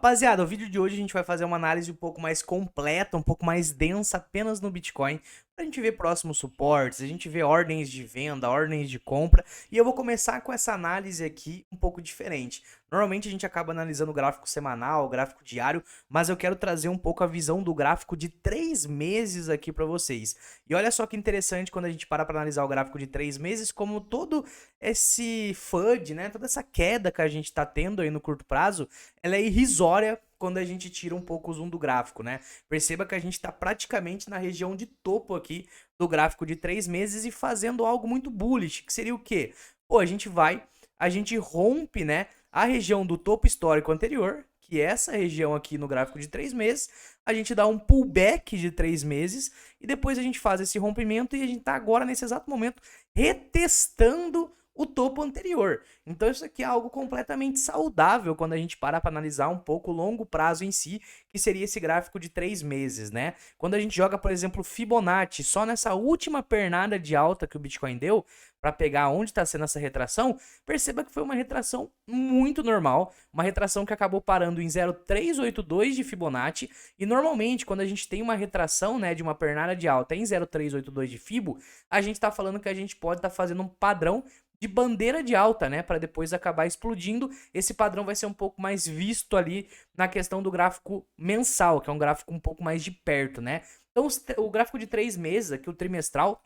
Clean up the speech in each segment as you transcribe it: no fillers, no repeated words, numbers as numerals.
Rapaziada, o vídeo de hoje a gente vai fazer uma análise um pouco mais completa, um pouco mais densa apenas no Bitcoin, pra gente ver próximos suportes, a gente ver ordens de venda, ordens de compra, e eu vou começar com essa análise aqui um pouco diferente. Normalmente a gente acaba analisando o gráfico semanal, o gráfico diário, mas eu quero trazer um pouco a visão do gráfico de 3 meses aqui pra vocês. E olha só que interessante quando a gente para analisar o gráfico de 3 meses, como todo esse FUD, né, toda essa queda que a gente tá tendo aí no curto prazo, ela é irrisória quando a gente tira um pouco o zoom do gráfico, né? Perceba que a gente está praticamente na região de topo aqui do gráfico de 3 meses e fazendo algo muito bullish, que seria o quê? Pô, a gente rompe, né, a região do topo histórico anterior, que é essa região aqui no gráfico de 3 meses, a gente dá um pullback de 3 meses e depois a gente faz esse rompimento e a gente está agora, nesse exato momento, retestando o topo anterior. Então isso aqui é algo completamente saudável quando a gente para analisar um pouco o longo prazo em si, que seria esse gráfico de 3 meses, né? Quando a gente joga, por exemplo, Fibonacci, só nessa última pernada de alta que o Bitcoin deu, para pegar onde está sendo essa retração, perceba que foi uma retração muito normal, uma retração que acabou parando em 0,382 de Fibonacci, e normalmente quando a gente tem uma retração, né, de uma pernada de alta em 0,382 de Fibo, a gente está falando que a gente pode estar fazendo um padrão de bandeira de alta, né, para depois acabar explodindo. Esse padrão vai ser um pouco mais visto ali na questão do gráfico mensal, que é um gráfico um pouco mais de perto, né? Então o gráfico de 3 meses, aqui o trimestral,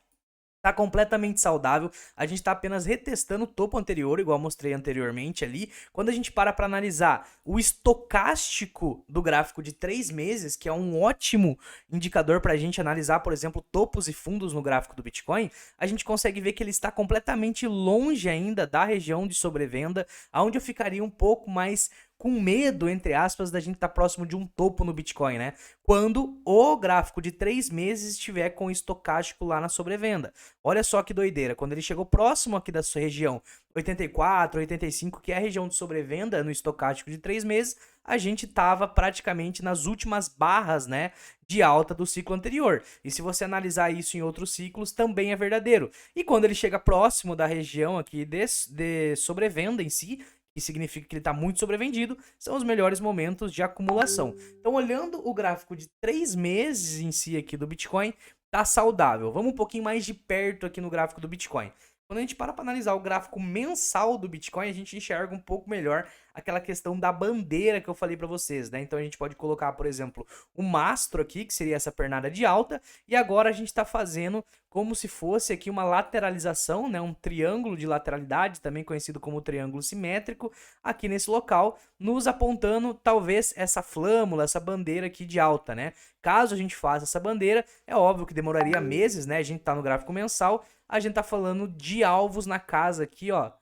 tá completamente saudável, a gente tá apenas retestando o topo anterior, igual eu mostrei anteriormente ali. Quando a gente para analisar o estocástico do gráfico de 3 meses, que é um ótimo indicador para a gente analisar, por exemplo, topos e fundos no gráfico do Bitcoin, a gente consegue ver que ele está completamente longe ainda da região de sobrevenda, onde eu ficaria um pouco mais com medo, entre aspas, da gente estar próximo de um topo no Bitcoin, né? Quando o gráfico de 3 meses estiver com o estocástico lá na sobrevenda. Olha só que doideira, quando ele chegou próximo aqui da sua região 84, 85, que é a região de sobrevenda no estocástico de 3 meses, a gente estava praticamente nas últimas barras, né, de alta do ciclo anterior. E se você analisar isso em outros ciclos, também é verdadeiro. E quando ele chega próximo da região aqui de sobrevenda em si, que significa que ele está muito sobrevendido, são os melhores momentos de acumulação. Então, olhando o gráfico de 3 meses em si aqui do Bitcoin, tá saudável. Vamos um pouquinho mais de perto aqui no gráfico do Bitcoin. Quando a gente para analisar o gráfico mensal do Bitcoin, a gente enxerga um pouco melhor aquela questão da bandeira que eu falei para vocês, né? Então a gente pode colocar, por exemplo, o mastro aqui, que seria essa pernada de alta, e agora a gente está fazendo como se fosse aqui uma lateralização, né? Um triângulo de lateralidade, também conhecido como triângulo simétrico, aqui nesse local, nos apontando talvez essa flâmula, essa bandeira aqui de alta, né? Caso a gente faça essa bandeira, é óbvio que demoraria meses, né? A gente tá no gráfico mensal, a gente tá falando de alvos na casa aqui, ó,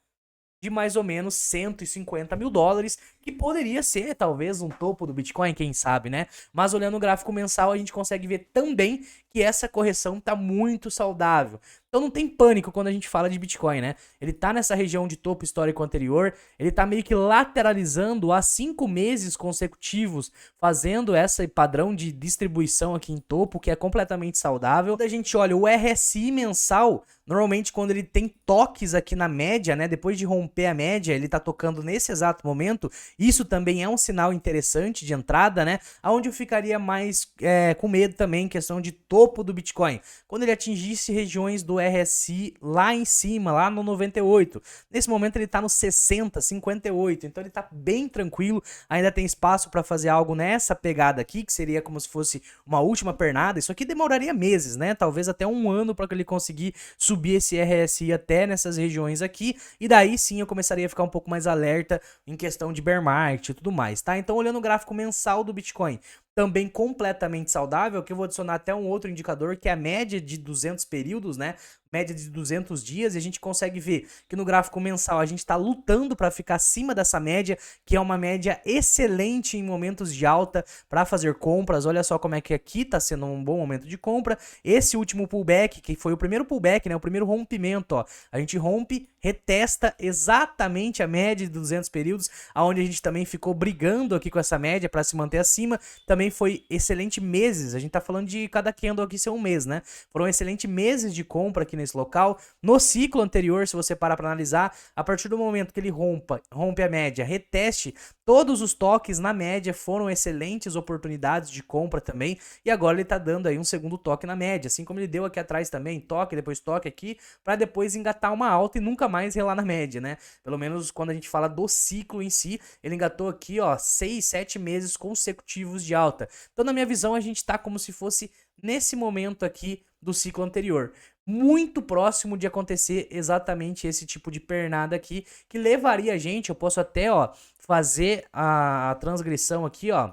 de mais ou menos 150 mil dólares, que poderia ser talvez um topo do Bitcoin, quem sabe, né? Mas olhando o gráfico mensal, a gente consegue ver também que essa correção tá muito saudável. Então não tem pânico quando a gente fala de Bitcoin, né? Ele tá nessa região de topo histórico anterior, ele tá meio que lateralizando há 5 meses consecutivos, fazendo esse padrão de distribuição aqui em topo, que é completamente saudável. Quando a gente olha o RSI mensal, normalmente quando ele tem toques aqui na média, né? Depois de romper a média, ele tá tocando nesse exato momento. Isso também é um sinal interessante de entrada, né? Onde eu ficaria mais com medo também em questão de topo do Bitcoin. Quando ele atingisse regiões do RSI lá em cima, lá no 98. Nesse momento ele tá no 60, 58. Então ele tá bem tranquilo. Ainda tem espaço para fazer algo nessa pegada aqui, que seria como se fosse uma última pernada. Isso aqui demoraria meses, né? Talvez até um ano para ele conseguir subir esse RSI até nessas regiões aqui. E daí sim eu começaria a ficar um pouco mais alerta em questão de bear market e tudo mais, tá? Então olhando o gráfico mensal do Bitcoin, também completamente saudável, que eu vou adicionar até um outro indicador, que é a média de 200 períodos, né? Média de 200 dias, e a gente consegue ver que no gráfico mensal a gente está lutando para ficar acima dessa média, que é uma média excelente em momentos de alta para fazer compras. Olha só como é que aqui está sendo um bom momento de compra. Esse último pullback, que foi o primeiro pullback, né? O primeiro rompimento, ó. A gente rompe, retesta exatamente a média de 200 períodos, aonde a gente também ficou brigando aqui com essa média para se manter acima. Também foi excelente meses, a gente tá falando de cada candle aqui ser um mês, né? Foram excelentes meses de compra aqui nesse local. No ciclo anterior, se você parar para analisar, a partir do momento que ele rompe a média, reteste, todos os toques na média foram excelentes oportunidades de compra também, e agora ele tá dando aí um segundo toque na média, assim como ele deu aqui atrás também, toque, depois toque aqui, para depois engatar uma alta e nunca mais relar na média, né? Pelo menos quando a gente fala do ciclo em si, ele engatou aqui, ó, 6, 7 meses consecutivos de alta. Então, na minha visão, a gente tá como se fosse nesse momento aqui do ciclo anterior, muito próximo de acontecer exatamente esse tipo de pernada aqui, que levaria a gente, eu posso até, ó, fazer a transgressão aqui, ó,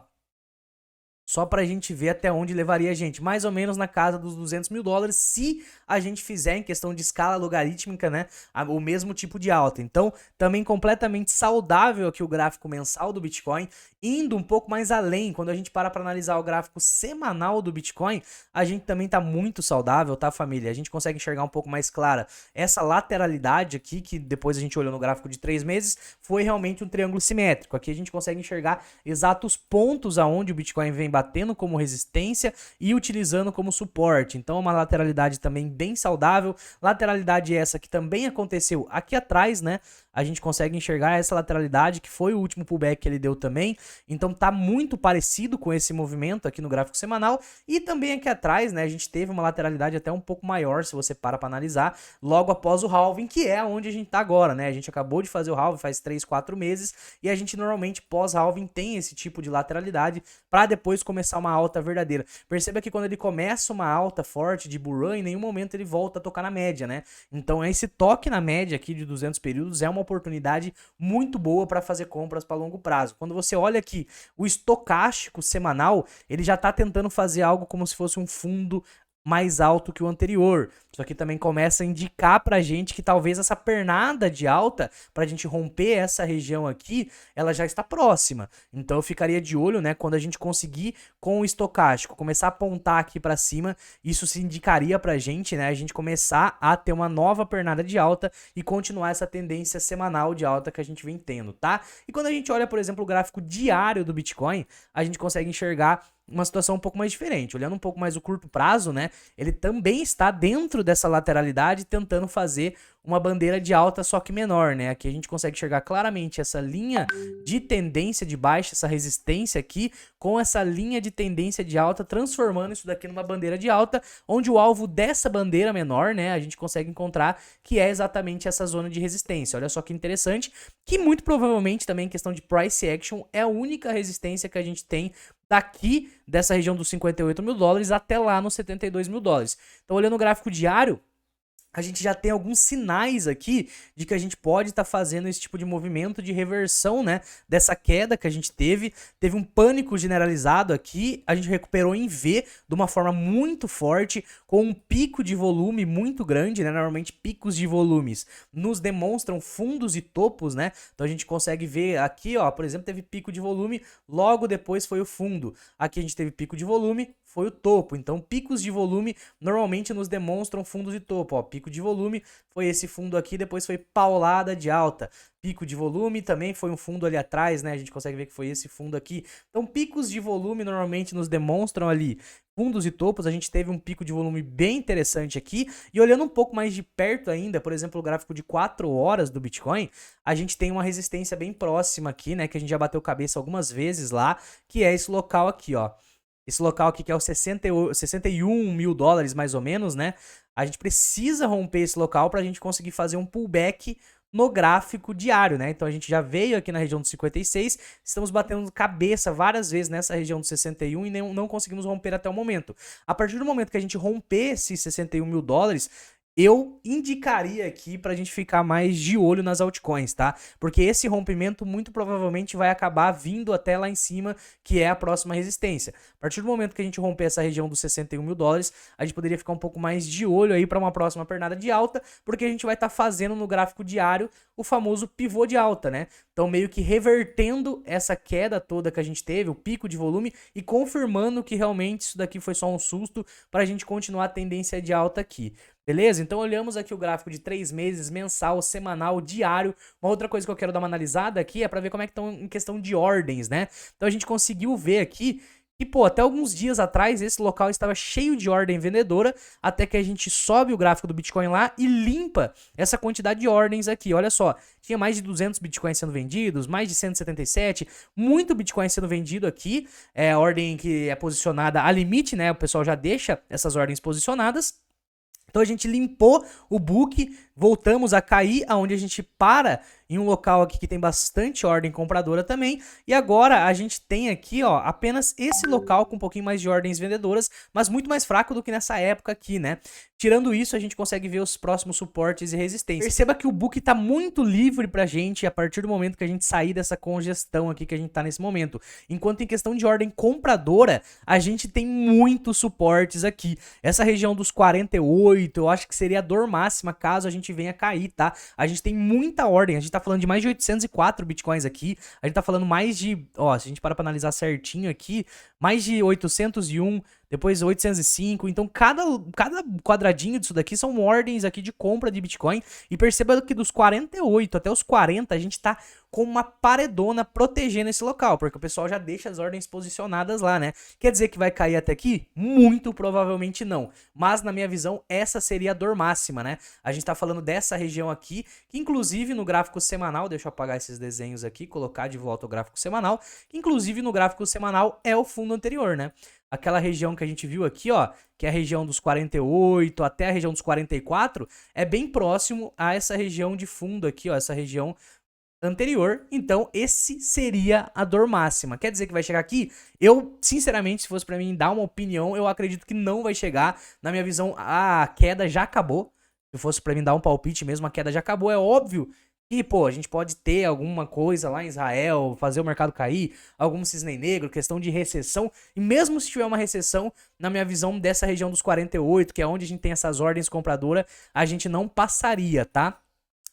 só pra gente ver até onde levaria a gente. Mais ou menos na casa dos 200 mil dólares, se a gente fizer em questão de escala logarítmica, né, o mesmo tipo de alta. Então, também completamente saudável aqui o gráfico mensal do Bitcoin, indo um pouco mais além. Quando a gente para analisar o gráfico semanal do Bitcoin, a gente também tá muito saudável, tá, família? A gente consegue enxergar um pouco mais clara essa lateralidade aqui, que depois a gente olhou no gráfico de 3 meses, foi realmente um triângulo simétrico. Aqui a gente consegue enxergar exatos pontos aonde o Bitcoin vem batendo como resistência e utilizando como suporte. Então, uma lateralidade também bem saudável. Lateralidade essa que também aconteceu aqui atrás, né? A gente consegue enxergar essa lateralidade, que foi o último pullback que ele deu também. Então tá muito parecido com esse movimento aqui no gráfico semanal. E também aqui atrás, né, a gente teve uma lateralidade até um pouco maior, se você para analisar, logo após o halving, que é onde a gente tá agora, né? A gente acabou de fazer o halving faz 3, 4 meses, e a gente normalmente pós-halving tem esse tipo de lateralidade para depois começar uma alta verdadeira. Perceba que quando ele começa uma alta forte de bull run, em nenhum momento ele volta a tocar na média, né? Então esse toque na média aqui de 200 períodos é uma oportunidade muito boa para fazer compras para longo prazo. Quando você olha aqui o estocástico semanal, ele já está tentando fazer algo como se fosse um fundo mais alto que o anterior. Isso aqui também começa a indicar pra gente que talvez essa pernada de alta, pra gente romper essa região aqui, ela já está próxima. Então eu ficaria de olho, né, quando a gente conseguir com o estocástico começar a apontar aqui pra cima, isso se indicaria pra gente, né, a gente começar a ter uma nova pernada de alta e continuar essa tendência semanal de alta que a gente vem tendo, tá? E quando a gente olha, por exemplo, o gráfico diário do Bitcoin, a gente consegue enxergar uma situação um pouco mais diferente. Olhando um pouco mais o curto prazo, né, ele também está dentro dessa lateralidade, tentando fazer uma bandeira de alta, só que menor, né? Aqui a gente consegue enxergar claramente essa linha de tendência de baixa, essa resistência aqui, com essa linha de tendência de alta, transformando isso daqui numa bandeira de alta, onde o alvo dessa bandeira menor, né, a gente consegue encontrar que é exatamente essa zona de resistência. Olha só que interessante, que muito provavelmente também em questão de price action é a única resistência que a gente tem daqui dessa região dos 58 mil dólares até lá nos 72 mil dólares. Então, olhando o gráfico diário, a gente já tem alguns sinais aqui de que a gente pode estar fazendo esse tipo de movimento de reversão, né, dessa queda que a gente teve. Teve um pânico generalizado aqui, a gente recuperou em V de uma forma muito forte, com um pico de volume muito grande, né, normalmente picos de volumes nos demonstram fundos e topos, né, então a gente consegue ver aqui, ó, por exemplo, teve pico de volume, logo depois foi o fundo. Aqui a gente teve pico de volume, foi o topo. Então, picos de volume normalmente nos demonstram fundos de topo. Ó, pico de volume foi esse fundo aqui, depois foi paulada de alta. Pico de volume também foi um fundo ali atrás, né? A gente consegue ver que foi esse fundo aqui. Então, picos de volume normalmente nos demonstram ali fundos e topos. A gente teve um pico de volume bem interessante aqui. E olhando um pouco mais de perto ainda, por exemplo, o gráfico de 4 horas do Bitcoin, a gente tem uma resistência bem próxima aqui, né? Que a gente já bateu cabeça algumas vezes lá, que é esse local aqui, ó. Esse local aqui que é o 61 mil dólares mais ou menos, né? A gente precisa romper esse local para a gente conseguir fazer um pullback no gráfico diário, né? Então a gente já veio aqui na região dos 56, estamos batendo cabeça várias vezes nessa região dos 61 e não conseguimos romper até o momento. A partir do momento que a gente romper esses 61 mil dólares, eu indicaria aqui pra gente ficar mais de olho nas altcoins, tá? Porque esse rompimento muito provavelmente vai acabar vindo até lá em cima, que é a próxima resistência. A partir do momento que a gente romper essa região dos 61 mil dólares, a gente poderia ficar um pouco mais de olho aí para uma próxima pernada de alta, porque a gente vai estar fazendo no gráfico diário o famoso pivô de alta, né? Então meio que revertendo essa queda toda que a gente teve, o pico de volume, e confirmando que realmente isso daqui foi só um susto para a gente continuar a tendência de alta aqui. Beleza? Então olhamos aqui o gráfico de 3 meses, mensal, semanal, diário. Uma outra coisa que eu quero dar uma analisada aqui é para ver como é que estão em questão de ordens, né? Então a gente conseguiu ver aqui E, pô, até alguns dias atrás, esse local estava cheio de ordem vendedora, até que a gente sobe o gráfico do Bitcoin lá e limpa essa quantidade de ordens aqui. Olha só, tinha mais de 200 Bitcoins sendo vendidos, mais de 177, muito Bitcoin sendo vendido aqui. É a ordem que é posicionada a limite, né? O pessoal já deixa essas ordens posicionadas. Então a gente limpou o book, voltamos a cair, aonde a gente para em um local aqui que tem bastante ordem compradora também. E agora a gente tem aqui, ó, apenas esse local com um pouquinho mais de ordens vendedoras, mas muito mais fraco do que nessa época aqui, né? Tirando isso, a gente consegue ver os próximos suportes e resistências. Perceba que o book tá muito livre pra gente a partir do momento que a gente sair dessa congestão aqui que a gente tá nesse momento. Enquanto em questão de ordem compradora, a gente tem muitos suportes aqui. Essa região dos 48, eu acho que seria a dor máxima caso a gente venha cair, tá? A gente tem muita ordem, a gente tá falando de mais de 804 bitcoins aqui, a gente tá falando mais de, ó, se a gente parar pra analisar certinho aqui, mais de 801, depois 805, então cada quadradinho disso daqui são ordens aqui de compra de Bitcoin, e perceba que dos 48 até os 40 a gente tá com uma paredona protegendo esse local, porque o pessoal já deixa as ordens posicionadas lá, né? Quer dizer que vai cair até aqui? Muito provavelmente não, mas na minha visão essa seria a dor máxima, né? A gente tá falando dessa região aqui, que inclusive no gráfico semanal, deixa eu apagar esses desenhos aqui, colocar de volta o gráfico semanal, que inclusive no gráfico semanal é o fundo anterior, né? Aquela região que a gente viu aqui, ó, que é a região dos 48 até a região dos 44, é bem próximo a essa região de fundo aqui, ó, essa região anterior. Então, esse seria a dor máxima. Quer dizer que vai chegar aqui? Eu, sinceramente, se fosse pra mim dar uma opinião, eu acredito que não vai chegar. Na minha visão, a queda já acabou. Se fosse pra mim dar um palpite mesmo, a queda já acabou. É óbvio. E, pô, a gente pode ter alguma coisa lá em Israel, fazer o mercado cair, algum cisne negro, questão de recessão. E mesmo se tiver uma recessão, na minha visão, dessa região dos 48, que é onde a gente tem essas ordens compradoras, a gente não passaria, tá?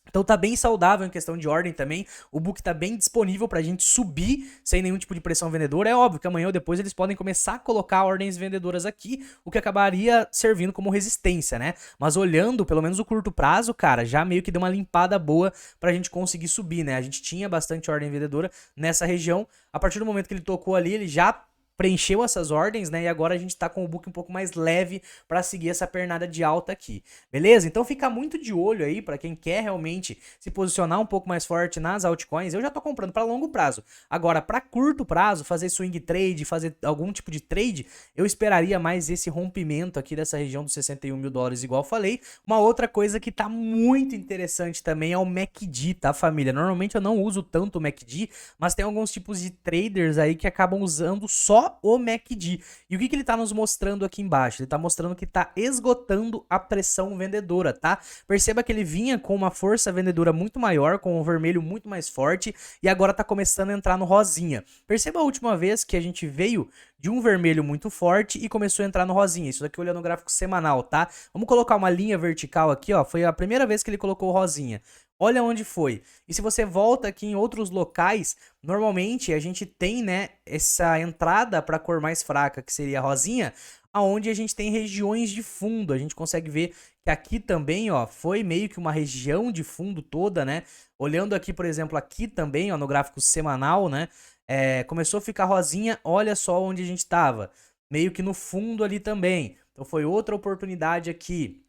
Então tá bem saudável em questão de ordem também, o book tá bem disponível pra gente subir sem nenhum tipo de pressão vendedora. É óbvio que amanhã ou depois eles podem começar a colocar ordens vendedoras aqui, o que acabaria servindo como resistência, né? Mas olhando, pelo menos o curto prazo, cara, já meio que deu uma limpada boa pra gente conseguir subir, né? A gente tinha bastante ordem vendedora nessa região, a partir do momento que ele tocou ali, ele já preencheu essas ordens, né? E agora a gente tá com o book um pouco mais leve para seguir essa pernada de alta aqui, beleza? Então fica muito de olho aí para quem quer realmente se posicionar um pouco mais forte nas altcoins. Eu já tô comprando para longo prazo. Agora, para curto prazo, fazer swing trade, fazer algum tipo de trade, eu esperaria mais esse rompimento aqui dessa região dos 61 mil dólares, igual eu falei. Uma outra coisa que tá muito interessante também é o MACD, tá, família? Normalmente eu não uso tanto o MACD, mas tem alguns tipos de traders aí que acabam usando só o MACD. E o que ele tá nos mostrando aqui embaixo? Ele tá mostrando que tá esgotando a pressão vendedora, tá? Perceba que ele vinha com uma força vendedora muito maior, com o vermelho muito mais forte, e agora tá começando a entrar no rosinha. Perceba a última vez que a gente veio de um vermelho muito forte e começou a entrar no rosinha. Isso daqui olhando o gráfico semanal, tá? Vamos colocar uma linha vertical aqui, ó. Foi a primeira vez que ele colocou o rosinha. Olha onde foi. E se você volta aqui em outros locais, normalmente a gente tem, né, essa entrada para a cor mais fraca, que seria a rosinha, aonde a gente tem regiões de fundo. A gente consegue ver que aqui também, ó, foi meio que uma região de fundo toda, né? Olhando aqui, por exemplo, aqui também, ó, no gráfico semanal, né? Começou a ficar rosinha, olha só onde a gente estava. Meio que no fundo ali também. Então foi outra oportunidade aqui.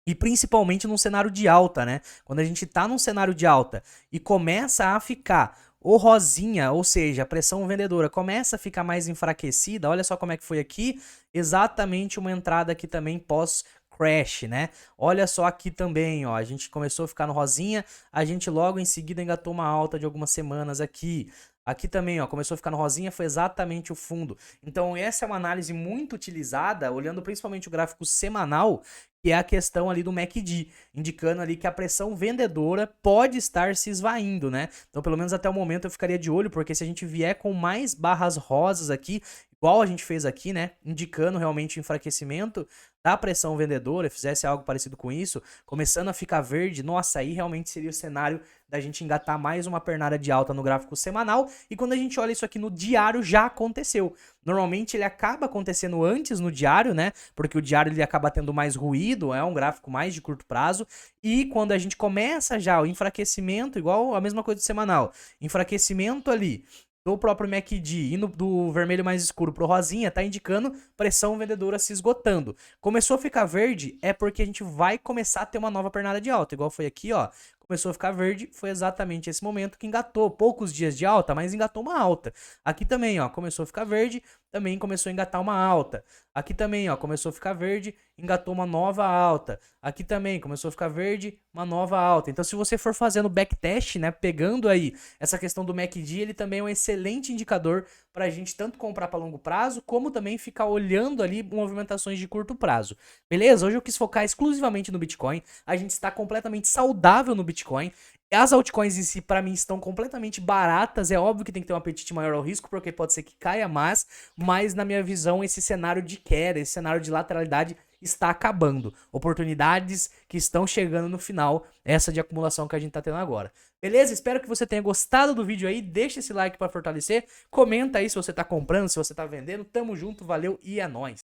E principalmente num cenário de alta, né? Quando a gente tá num cenário de alta e começa a ficar o rosinha, ou seja, a pressão vendedora começa a ficar mais enfraquecida, olha só como é que foi aqui, exatamente uma entrada aqui também pós crash, né? Olha só aqui também, ó, a gente começou a ficar no rosinha, a gente logo em seguida engatou uma alta de algumas semanas aqui. Aqui também, ó, começou a ficar no rosinha, foi exatamente o fundo. Então essa é uma análise muito utilizada, olhando principalmente o gráfico semanal, que é a questão ali do MACD, indicando ali que a pressão vendedora pode estar se esvaindo, né? Então pelo menos até o momento eu ficaria de olho, porque se a gente vier com mais barras rosas aqui, igual a gente fez aqui, né, indicando realmente o enfraquecimento da pressão vendedora, fizesse algo parecido com isso, começando a ficar verde, nossa, aí realmente seria o cenário da gente engatar mais uma pernada de alta no gráfico semanal, e quando a gente olha isso aqui no diário, já aconteceu. Normalmente ele acaba acontecendo antes no diário, né, porque o diário ele acaba tendo mais ruído, é um gráfico mais de curto prazo, e quando a gente começa já o enfraquecimento, igual a mesma coisa do semanal, enfraquecimento ali, do próprio MACD indo do vermelho mais escuro pro rosinha, tá indicando pressão vendedora se esgotando. Começou a ficar verde, é porque a gente vai começar a ter uma nova pernada de alta, igual foi aqui, ó. Começou a ficar verde, foi exatamente esse momento que engatou. Poucos dias de alta, mas engatou uma alta. Aqui também, ó, começou a ficar verde, também começou a engatar uma alta. Aqui também, ó, começou a ficar verde, engatou uma nova alta. Aqui também começou a ficar verde, uma nova alta. Então, se você for fazendo backtest, né, pegando aí essa questão do MACD, ele também é um excelente indicador para a gente tanto comprar para longo prazo, como também ficar olhando ali movimentações de curto prazo. Beleza? Hoje eu quis focar exclusivamente no Bitcoin. A gente está completamente saudável no Bitcoin. As altcoins em si, para mim, estão completamente baratas. É óbvio que tem que ter um apetite maior ao risco, porque pode ser que caia mais. Mas, na minha visão, esse cenário de queda, esse cenário de lateralidade está acabando. Oportunidades que estão chegando no final, essa de acumulação que a gente está tendo agora. Beleza? Espero que você tenha gostado do vídeo aí. Deixa esse like para fortalecer. Comenta aí se você está comprando, se você está vendendo. Tamo junto, valeu e é nóis.